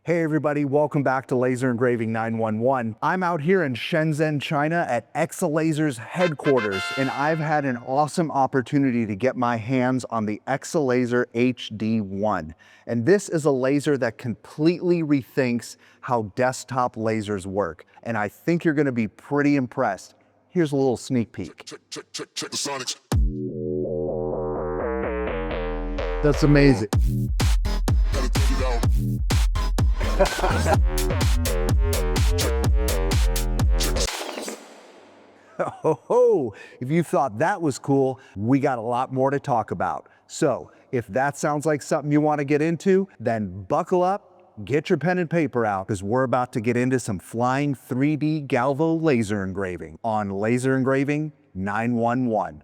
Hey everybody, welcome back to Laser Engraving 911. I'm out here in Shenzhen, China at ACCELaser's headquarters, and I've had an awesome opportunity to get my hands on the ACCELaser HD1. And this is a laser that completely rethinks how desktop lasers work. And I think you're gonna be pretty impressed. Here's a little sneak peek. Check the sonics. That's amazing. Gotta take it out. Oh, if you thought that was cool, we got a lot more to talk about. So if that sounds like something you want to get into, then buckle up, get your pen and paper out, because we're about to get into some flying 3D Glavo laser engraving on Laser Engraving 911.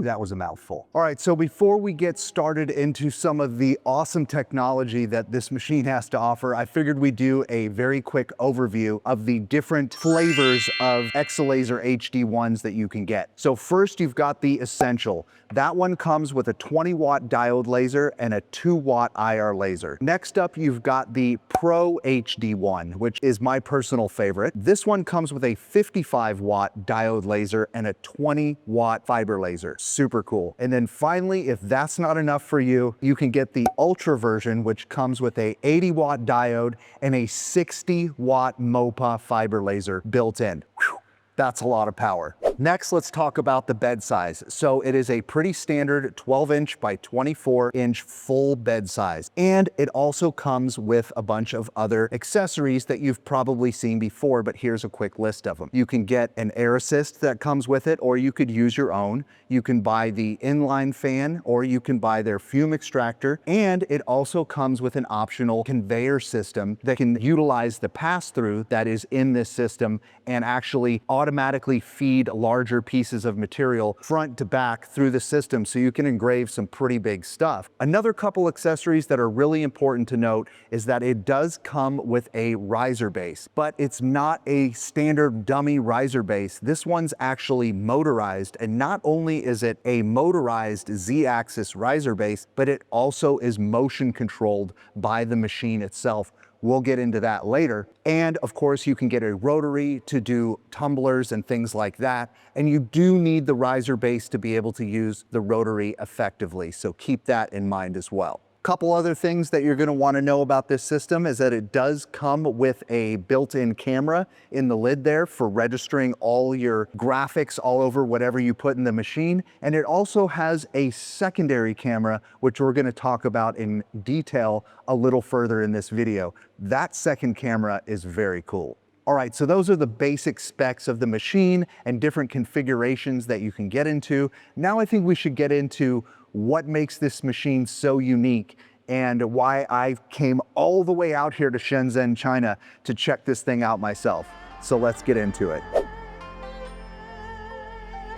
That was a mouthful. All right, so before we get started into some of the awesome technology that this machine has to offer, I figured we'd do a very quick overview of the different flavors of ACCELaser HD1s that you can get. So first, you've got the Essential. That one comes with a 20-watt diode laser and a 2-watt IR laser. Next up, you've got the Pro HD1, which is my personal favorite. This one comes with a 55-watt diode laser and a 20-watt fiber laser. Super cool. And then finally, if that's not enough for you, you can get the Ultra version, which comes with a 80-watt diode and a 60-watt MOPA fiber laser built in. Whew. That's a lot of power. Next, let's talk about the bed size. So it is a pretty standard 12-inch by 24-inch full bed size. And it also comes with a bunch of other accessories that you've probably seen before, but here's a quick list of them. You can get an air assist that comes with it, or you could use your own. You can buy the inline fan, or you can buy their fume extractor. And it also comes with an optional conveyor system that can utilize the pass-through that is in this system and actually automatically feed larger pieces of material front to back through the system, so you can engrave some pretty big stuff. Another couple accessories that are really important to note is that it does come with a riser base, but it's not a standard dummy riser base. This one's actually motorized, and not only is it a motorized Z-axis riser base, but it also is motion controlled by the machine itself. We'll get into that later. And of course, you can get a rotary to do tumblers and things like that. And you do need the riser base to be able to use the rotary effectively. So keep that in mind as well. Couple other things that you're going to want to know about this system is that it does come with a built-in camera in the lid there for registering all your graphics all over whatever you put in the machine. And it also has a secondary camera, which we're going to talk about in detail a little further in this video. That second camera is very cool. All right, so those are the basic specs of the machine and different configurations that you can get into. Now I think we should get into what makes this machine so unique and why I came all the way out here to Shenzhen, China to check this thing out myself. So let's get into it.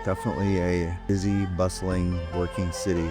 Definitely a busy, bustling, working city.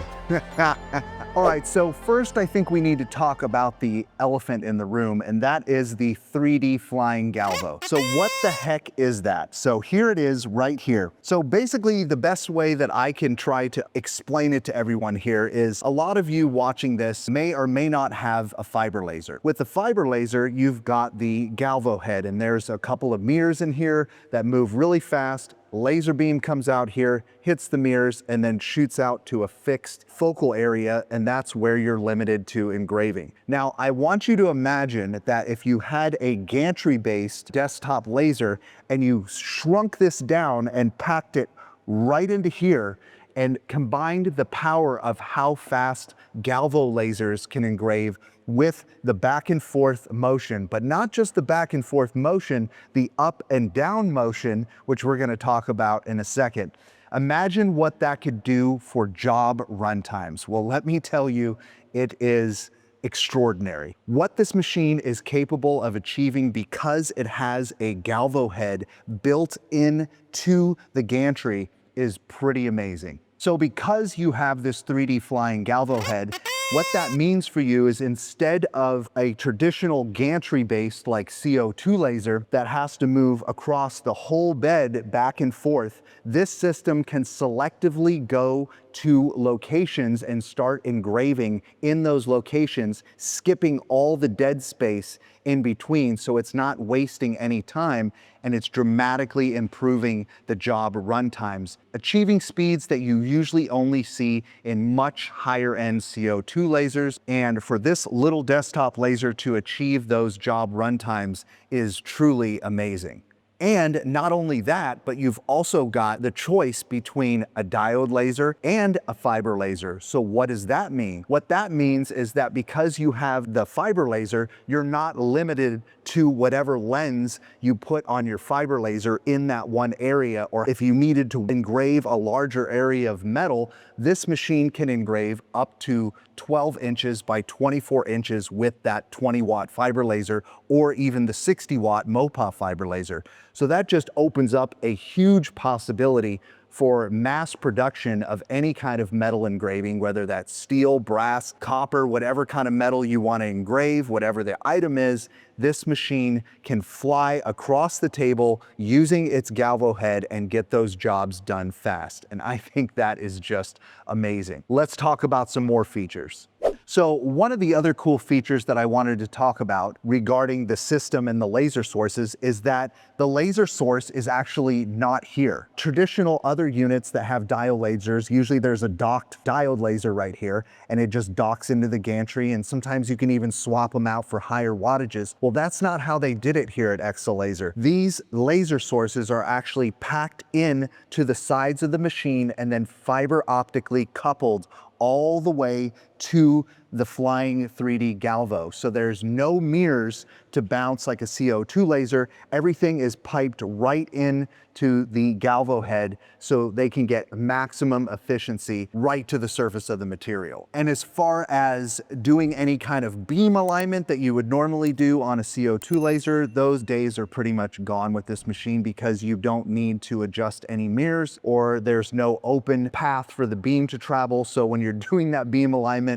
All right, so first I think we need to talk about the elephant in the room, and that is the 3D flying Glavo. So what the heck is that? So here it is right here. So basically the best way that I can try to explain it to everyone here is a lot of you watching this may or may not have a fiber laser. With the fiber laser, you've got the Glavo head, and there's a couple of mirrors in here that move really fast. Laser beam comes out here, hits the mirrors, and then shoots out to a fixed focal area, and that's where you're limited to engraving. Now, I want you to imagine that if you had a gantry-based desktop laser and you shrunk this down and packed it right into here and combined the power of how fast Glavo lasers can engrave with the back and forth motion, but not just the back and forth motion, the up and down motion, which we're going to talk about in a second. Imagine what that could do for job runtimes. Well, let me tell you, it is extraordinary. What this machine is capable of achieving because it has a Glavo head built into the gantry is pretty amazing. So because you have this 3D flying Glavo head, What that means for you is instead of a traditional gantry-based like CO2 laser that has to move across the whole bed back and forth, this system can selectively go to locations and start engraving in those locations, skipping all the dead space in between, so it's not wasting any time, and it's dramatically improving the job run times, achieving speeds that you usually only see in much higher end CO2 lasers. And for this little desktop laser to achieve those job run times is truly amazing. And not only that, but you've also got the choice between a diode laser and a fiber laser. So what does that mean? What that means is that because you have the fiber laser, you're not limited to whatever lens you put on your fiber laser in that one area, or if you needed to engrave a larger area of metal, this machine can engrave up to 12 inches by 24 inches with that 20-watt fiber laser, or even the 60-watt MOPA fiber laser. So that just opens up a huge possibility for mass production of any kind of metal engraving, whether that's steel, brass, copper, whatever kind of metal you want to engrave, whatever the item is. This machine can fly across the table using its Glavo head and get those jobs done fast. And I think that is just amazing. Let's talk about some more features. So one of the other cool features that I wanted to talk about regarding the system and the laser sources is that the laser source is actually not here. Traditional other units that have diode lasers, usually there's a docked diode laser right here, and it just docks into the gantry, and sometimes you can even swap them out for higher wattages. Well, that's not how they did it here at ACCELaser. These laser sources are actually packed in to the sides of the machine and then fiber optically coupled all the way to the flying 3D Glavo. So there's no mirrors to bounce like a CO2 laser. Everything is piped right in to the Glavo head so they can get maximum efficiency right to the surface of the material. And as far as doing any kind of beam alignment that you would normally do on a CO2 laser, those days are pretty much gone with this machine because you don't need to adjust any mirrors, or there's no open path for the beam to travel. So when you're doing that beam alignment,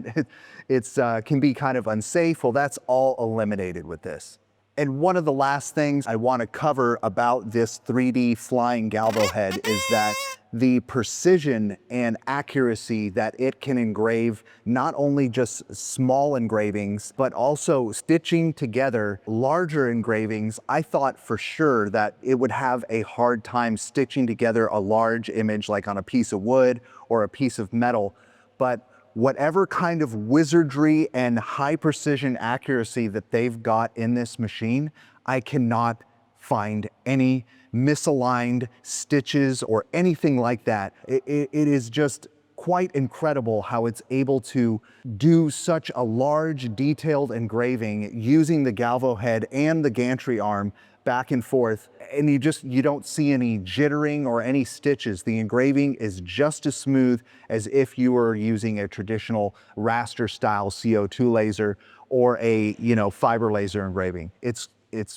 it can be kind of unsafe. Well, that's all eliminated with this. And one of the last things I want to cover about this 3D flying Glavo head is that the precision and accuracy that it can engrave not only just small engravings, but also stitching together larger engravings. I thought for sure that it would have a hard time stitching together a large image like on a piece of wood or a piece of metal, but whatever kind of wizardry and high precision accuracy that they've got in this machine, I cannot find any misaligned stitches or anything like that. It is just quite incredible how it's able to do such a large detailed engraving using the Glavo head and the gantry arm back and forth, and you don't see any jittering or any stitches. The engraving is just as smooth as if you were using a traditional raster style CO2 laser or a fiber laser engraving. It's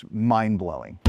mind-blowing.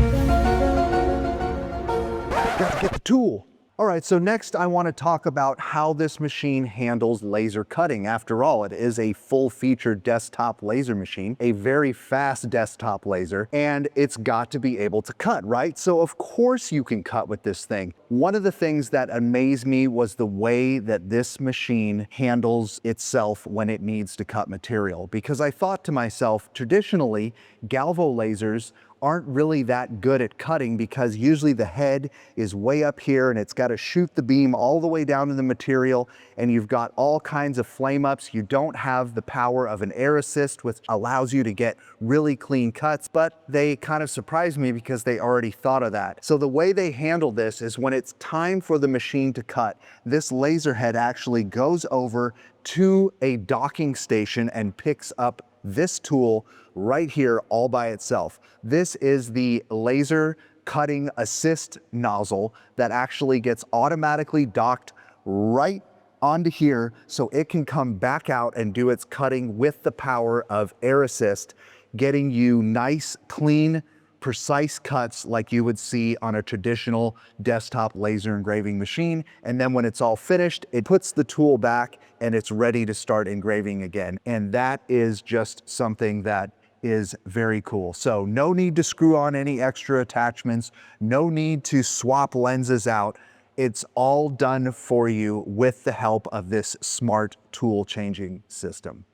Got to get the tool. All right, so next I want to talk about how this machine handles laser cutting. After all, it is a full-featured desktop laser machine, a very fast desktop laser, and it's got to be able to cut, right? So of course you can cut with this thing. One of the things that amazed me was the way that this machine handles itself when it needs to cut material, because I thought to myself, traditionally, Glavo lasers aren't really that good at cutting because usually the head is way up here and it's got to shoot the beam all the way down to the material, and you've got all kinds of flame ups. You don't have the power of an air assist, which allows you to get really clean cuts, but they kind of surprised me because they already thought of that. So the way they handle this is when it's time for the machine to cut, this laser head actually goes over to a docking station and picks up this tool right here all by itself. This is the laser cutting assist nozzle that actually gets automatically docked right onto here so it can come back out and do its cutting with the power of air assist, getting you nice, clean, precise cuts like you would see on a traditional desktop laser engraving machine. And then when it's all finished, it puts the tool back and it's ready to start engraving again. And that is just something that is very cool. So no need to screw on any extra attachments, no need to swap lenses out. It's all done for you with the help of this smart tool changing system.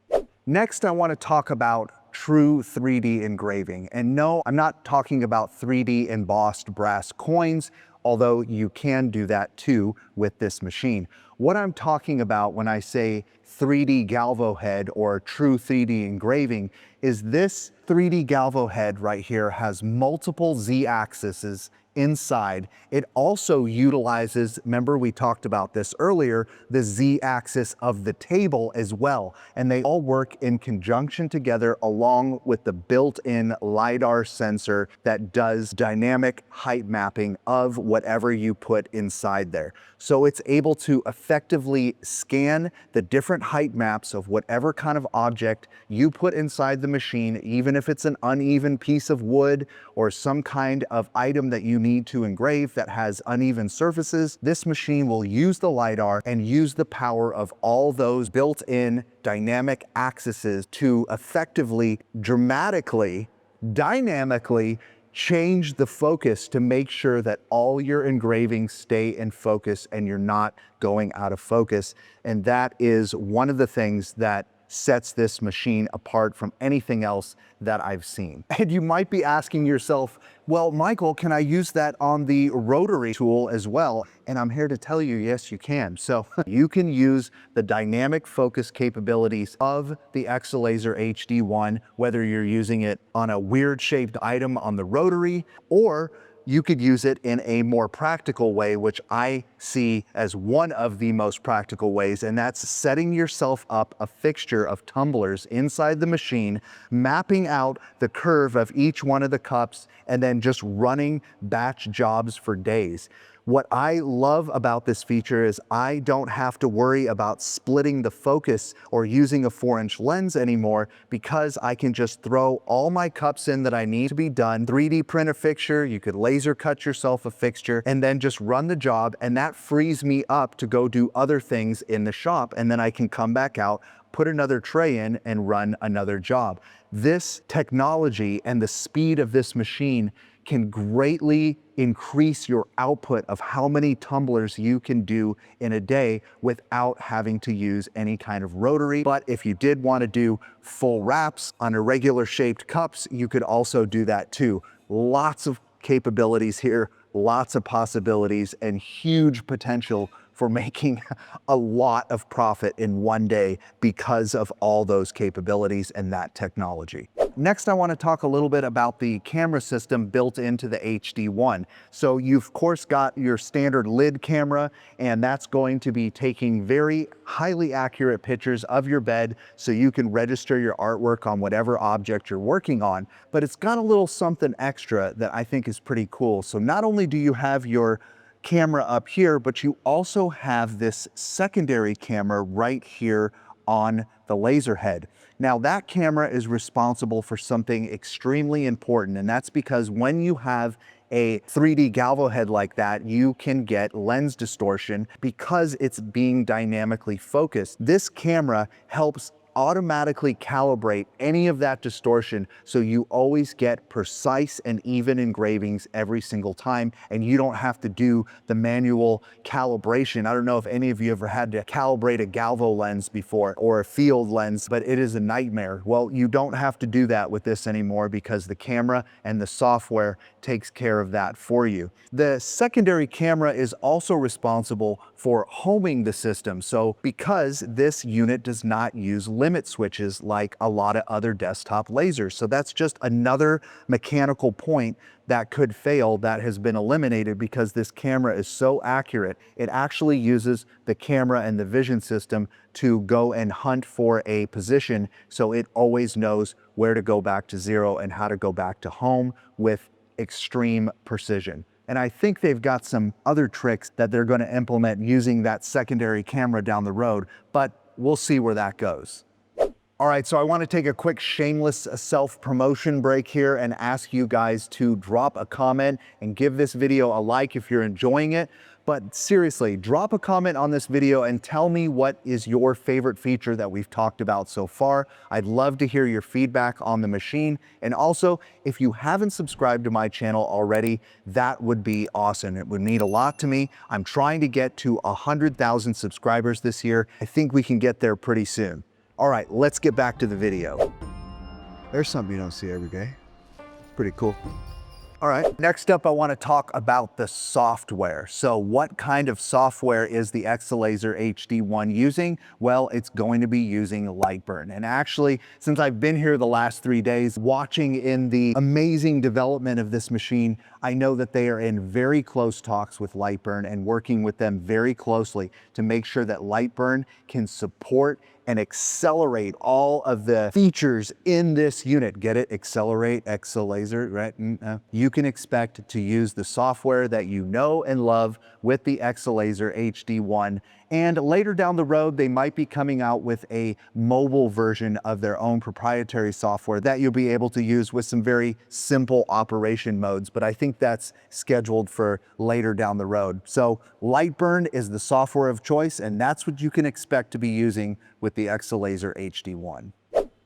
Next, I want to talk about true 3D engraving. And no, I'm not talking about 3D embossed brass coins, although you can do that too with this machine. What I'm talking about when I say 3D Glavo head or true 3D engraving is this 3D Glavo head right here has multiple Z-axes inside. It also utilizes, remember we talked about this earlier, the Z-axis of the table as well. And they all work in conjunction together along with the built-in Lidar sensor that does dynamic height mapping of whatever you put inside there. So it's able to effectively scan the different height maps of whatever kind of object you put inside the machine, even if it's an uneven piece of wood or some kind of item that you need to engrave that has uneven surfaces. This machine will use the Lidar and use the power of all those built-in dynamic axes to effectively, dramatically, dynamically change the focus to make sure that all your engravings stay in focus and you're not going out of focus. And that is one of the things that sets this machine apart from anything else that I've seen. And you might be asking yourself, well, Michael, can I use that on the Rotary tool as well? And I'm here to tell you, yes, you can. So you can use the dynamic focus capabilities of the ACCELaser HD1, whether you're using it on a weird shaped item on the Rotary, or you could use it in a more practical way, which I see as one of the most practical ways, and that's setting yourself up a fixture of tumblers inside the machine, mapping out the curve of each one of the cups, and then just running batch jobs for days. What I love about this feature is I don't have to worry about splitting the focus or using a 4-inch lens anymore, because I can just throw all my cups in that I need to be done, 3D print a fixture, you could laser cut yourself a fixture, and then just run the job, and that frees me up to go do other things in the shop, and then I can come back out, put another tray in, and run another job. This technology and the speed of this machine can greatly increase your output of how many tumblers you can do in a day without having to use any kind of rotary. But if you did want to do full wraps on irregular shaped cups, you could also do that too. Lots of capabilities here, lots of possibilities, and huge potential for making a lot of profit in one day because of all those capabilities and that technology. Next, I want to talk a little bit about the camera system built into the HD1. So you've of course got your standard lid camera, and that's going to be taking very highly accurate pictures of your bed so you can register your artwork on whatever object you're working on. But it's got a little something extra that I think is pretty cool. So not only do you have your camera up here, but you also have this secondary camera right here on the laser head. Now that camera is responsible for something extremely important, and that's because when you have a 3D Glavo head like that, you can get lens distortion because it's being dynamically focused. This camera helps automatically calibrate any of that distortion so you always get precise and even engravings every single time, and you don't have to do the manual calibration. I don't know if any of you ever had to calibrate a Glavo lens before or a field lens, but it is a nightmare. Well, you don't have to do that with this anymore because the camera and the software takes care of that for you. The secondary camera is also responsible for homing the system. So because this unit does not use limit switches like a lot of other desktop lasers. So that's just another mechanical point that could fail that has been eliminated because this camera is so accurate. It actually uses the camera and the vision system to go and hunt for a position so it always knows where to go back to zero and how to go back to home with extreme precision. And I think they've got some other tricks that they're going to implement using that secondary camera down the road, but we'll see where that goes. All right, so I want to take a quick shameless self-promotion break here and ask you guys to drop a comment and give this video a like if you're enjoying it. But seriously, drop a comment on this video and tell me what is your favorite feature that we've talked about so far. I'd love to hear your feedback on the machine. And also, if you haven't subscribed to my channel already, that would be awesome. It would mean a lot to me. I'm trying to get to 100,000 subscribers this year. I think we can get there pretty soon. All right, let's get back to the video. There's something you don't see every day. Pretty cool. All right, next up, I want to talk about the software. So what kind of software is the ACCELaser HD1 using? Well, it's going to be using Lightburn. And actually, since I've been here the last 3 days, watching in the amazing development of this machine, I know that they are in very close talks with Lightburn and working with them very closely to make sure that Lightburn can support and accelerate all of the features in this unit. Get it? Accelerate, ACCELaser, right? You can expect to use the software that you know and love with the ACCELaser HD1. And later down the road, they might be coming out with a mobile version of their own proprietary software that you'll be able to use with some very simple operation modes. But I think that's scheduled for later down the road. So Lightburn is the software of choice, and that's what you can expect to be using with the ACCELaser HD1.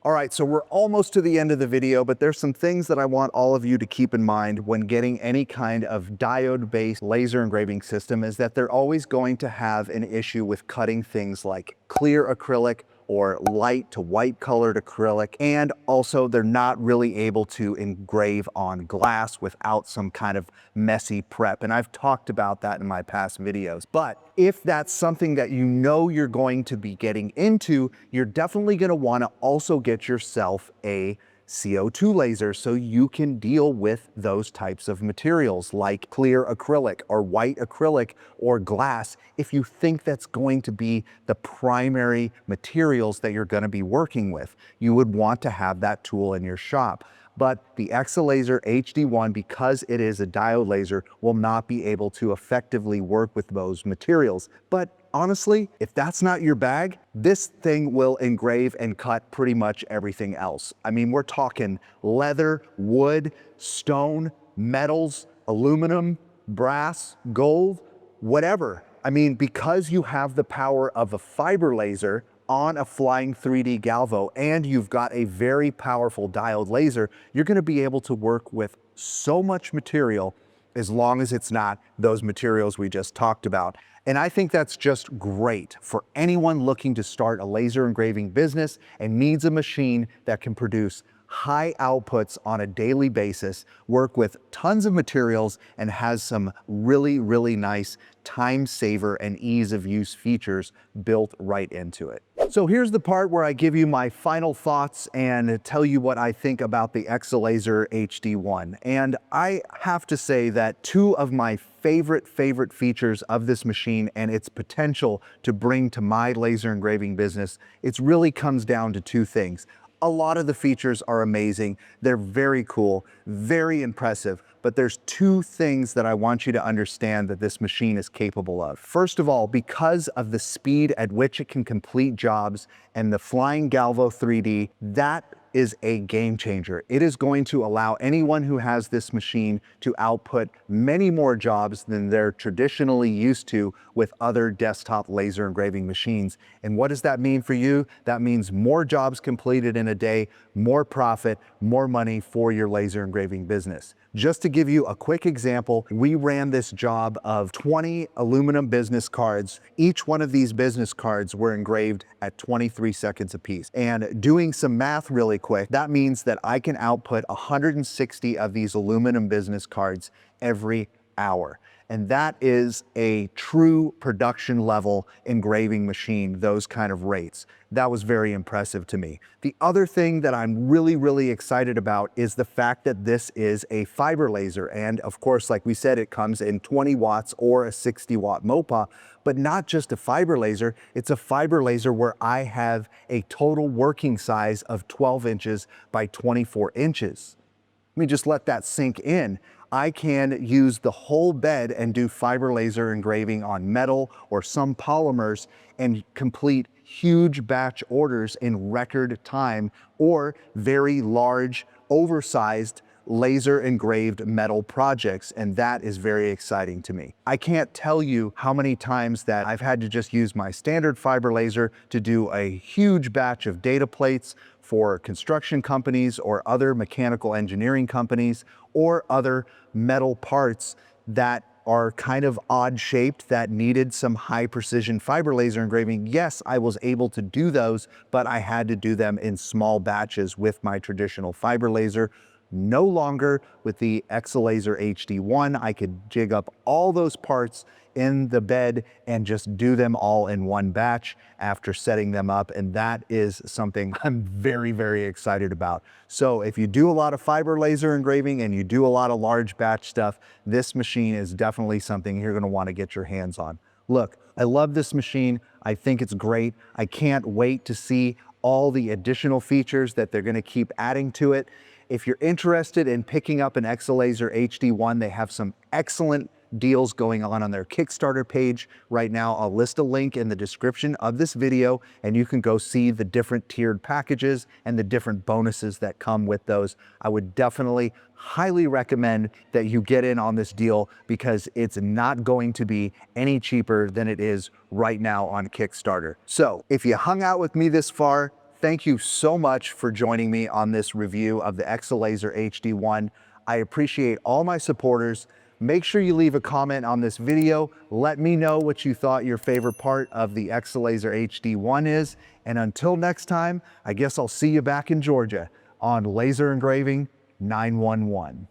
All right, so we're almost to the end of the video, but there's some things that I want all of you to keep in mind when getting any kind of diode-based laser engraving system is that they're always going to have an issue with cutting things like clear acrylic or light to white colored acrylic. And also they're not really able to engrave on glass without some kind of messy prep. And I've talked about that in my past videos. But if that's something that you know you're going to be getting into, you're definitely going to want to also get yourself a CO2 laser so you can deal with those types of materials like clear acrylic or white acrylic or glass if you think that's going to be the primary materials that you're going to be working with. You would want to have that tool in your shop. But the ACCELaser HD1, because it is a diode laser, will not be able to effectively work with those materials. But honestly, if that's not your bag, this thing will engrave and cut pretty much everything else. I mean, we're talking leather, wood, stone, metals, aluminum, brass, gold, whatever. I mean, because you have the power of a fiber laser on a flying 3D Glavo and you've got a very powerful diode laser, you're going to be able to work with so much material as long as it's not those materials we just talked about. And I think that's just great for anyone looking to start a laser engraving business and needs a machine that can produce high outputs on a daily basis, work with tons of materials, and has some really, really nice time saver and ease of use features built right into it. So here's the part where I give you my final thoughts and tell you what I think about the ACCELaser HD1. And I have to say that two of my favorite features of this machine and its potential to bring to my laser engraving business, it really comes down to two things. A lot of the features are amazing. They're very cool, very impressive, but there's two things that I want you to understand that this machine is capable of. First of all, because of the speed at which it can complete jobs and the Flying Glavo 3D, that is a game changer. It is going to allow anyone who has this machine to output many more jobs than they're traditionally used to with other desktop laser engraving machines. And what does that mean for you? That means more jobs completed in a day, more profit, more money for your laser engraving business. Just to give you a quick example, we ran this job of 20 aluminum business cards. Each one of these business cards were engraved at 23 seconds apiece. And doing some math really quick, that means that I can output 160 of these aluminum business cards every hour. And that is a true production level engraving machine, those kind of rates. That was very impressive to me. The other thing that I'm really excited about is the fact that this is a fiber laser. And of course, like we said, it comes in 20 watts or a 60 watt MOPA, but not just a fiber laser, it's a fiber laser where I have a total working size of 12 inches by 24 inches. Let me just let that sink in. I can use the whole bed and do fiber laser engraving on metal or some polymers and complete huge batch orders in record time or very large, oversized laser engraved metal projects, and that is very exciting to me. I can't tell you how many times that I've had to just use my standard fiber laser to do a huge batch of data plates for construction companies or other mechanical engineering companies or other metal parts that are kind of odd shaped that needed some high precision fiber laser engraving. Yes, I was able to do those, but I had to do them in small batches with my traditional fiber laser. No longer with the ACCELaser HD1, I could jig up all those parts in the bed and just do them all in one batch after setting them up, and that is something I'm very, very excited about. So if you do a lot of fiber laser engraving and you do a lot of large batch stuff, this machine is definitely something you're gonna wanna get your hands on. Look, I love this machine. I think it's great. I can't wait to see all the additional features that they're gonna keep adding to it. If you're interested in picking up an ACCELaser HD1, they have some excellent deals going on their Kickstarter page right now. I'll list a link in the description of this video, and you can go see the different tiered packages and the different bonuses that come with those. I would definitely highly recommend that you get in on this deal because it's not going to be any cheaper than it is right now on Kickstarter. So if you hung out with me this far, thank you so much for joining me on this review of the ACCELaser HD1. I appreciate all my supporters. Make sure you leave a comment on this video. Let me know what you thought your favorite part of the ACCELaser HD1 is. And until next time, I guess I'll see you back in Georgia on Laser Engraving 911.